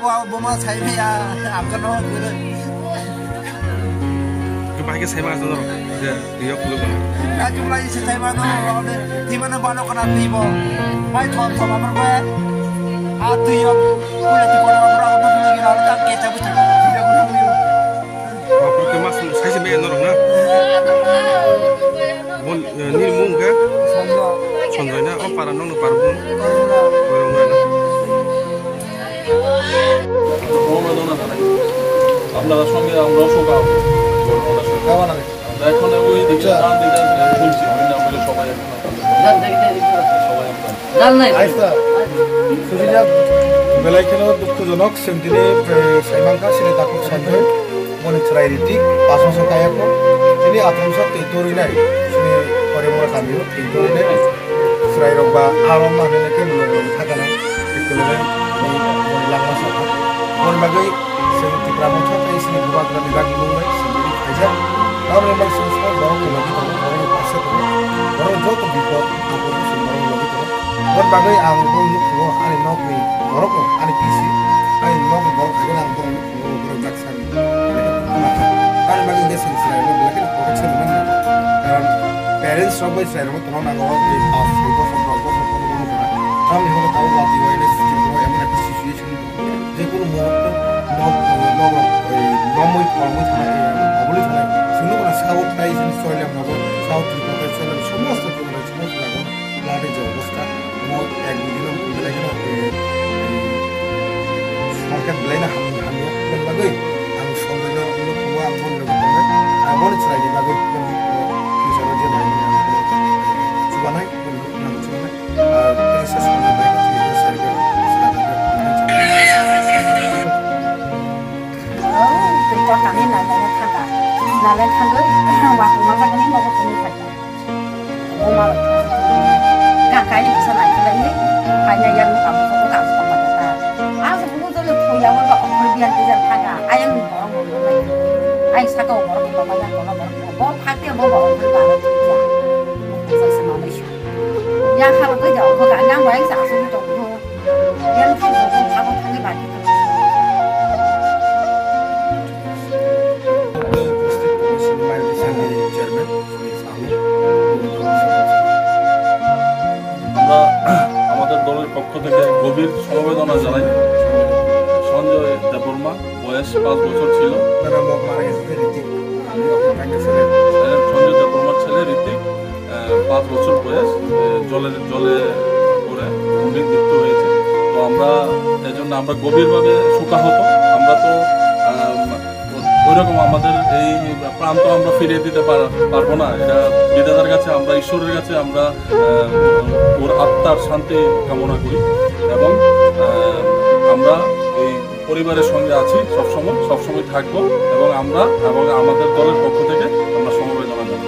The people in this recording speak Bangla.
को बोमा साइफैया आमका न गरे बाइक साइमा जनो जे रियो कुलो ना जुला इसे साइमा न ओले तिमना बानो कना तिबो माइ थम थम आमर को आ तुयो कुले ति कोना बरा को न गिरा का के तब तिबो कुलो बापु के मास साइसे मे न रंगना bon ni mungga sonjo na o para nong parbu আমরা সঙ্গে আমরা শোকা খাওয়া না এখন ওই দিকে দান দিতে বলছি আমি না বলে সবাই জান দেখতে সবাই জান নাই আইসা সুবিধা বেলাইকেনো দুঃখজনক সেমদিনে সাইমাঙ্কা সিনে তাকু সঞ্জয় মনে ছড়াই রীতি পাশাপাশি কায়াকো তিনি আত্মসাত তৈতরিনাই সিনে পরে মোরা কামিও তৈতরিনাই ছড়াই রবা আরম মানেকে নুলো থাকানা একদমে মনে লাগা সাথা মন বাগৈ সেমতি প্রামথা তাই সিনে গুবাগরা বিভাগী মুম্বাই সিনে আইজা তাহলে মানে সংস্কার বড় লাগি তো বড় পাশে তো বড় যত বিপদ আপদ সুন্দর লাগি তো মন বাগৈ আং বং নুকো আনি নকনি বড়কো আনি পিসি আনি নক বড় থাকেন আং বং নুকো বড় জাকসানি কারণ বাকি দেশে ইসরায়েল ব্ল্যাকের প্রোটেকশন মানে কারণ প্যারেন্টস সব ইসরায়েল মত তোমার নাগো এই পাস এই বছর বছর কোনো করা তাহলে হলো তাও লাতি ওয়াইলেস কিন্তু এমন একটা সিচুয়েশন যে কোনো মুহূর্ত নমই কর্মই থাকে বলি থাকে শুনো কোনো সাউথ টাইসেন সয়লে ভাবো সাউথ রিপোর্টে চলে সমস্ত জীবনে সমস্ত লাগো লাটে যে অবস্থা মত এক দিন লাগে না সরকার বলেনা হামিও বলবাগৈ আমি সন্দেহ লোক আম বন্ধ করে আবার চাইনি বাগৈ ফিউচার যে নাই সুবানাই না সুবানাই আর প্রিন্সেস মানে বাইক থেকে সরকার cho kami nalayan tangga waktu masa kami mau ketemu saja mau kakak ini bisa naik lagi hanya yang kamu kamu sama kita sebelum itu tuh yang orang kemudian tidak tangga ayam orang mau lagi ayam sakau orang mau banyak orang mau hati mau bawa orang ya itu semua isu yang kalau kerja aku kan yang orang sah sudah tahu yang tangga kamu tangga bagi আমরা আমাদের দলের পক্ষ থেকে গভীর সমবেদনা জানাই সঞ্জয় দেববর্মা বয়স 5 বছর ছিল সঞ্জয় দেববর্মার ছেলে ঋতিক 5 বছর বয়স জলে পড়ে মৃত্যু হয়েছে তো আমরা এজন্য আমরা গভীরভাবে শোকাহত আমরা তো ওইরকম আমাদের এই প্রান্ত আমরা ফিরিয়ে দিতে পারবো না এটা বিধাতার কাছে আমরা ঈশ্বরের কাছে আমরা ওর আত্মার শান্তি কামনা করি এবং আমরা এই পরিবারের সঙ্গে আছি সবসময় থাকবো এবং আমাদের দলের পক্ষ থেকে আমরা সমবেদনা জানাবো।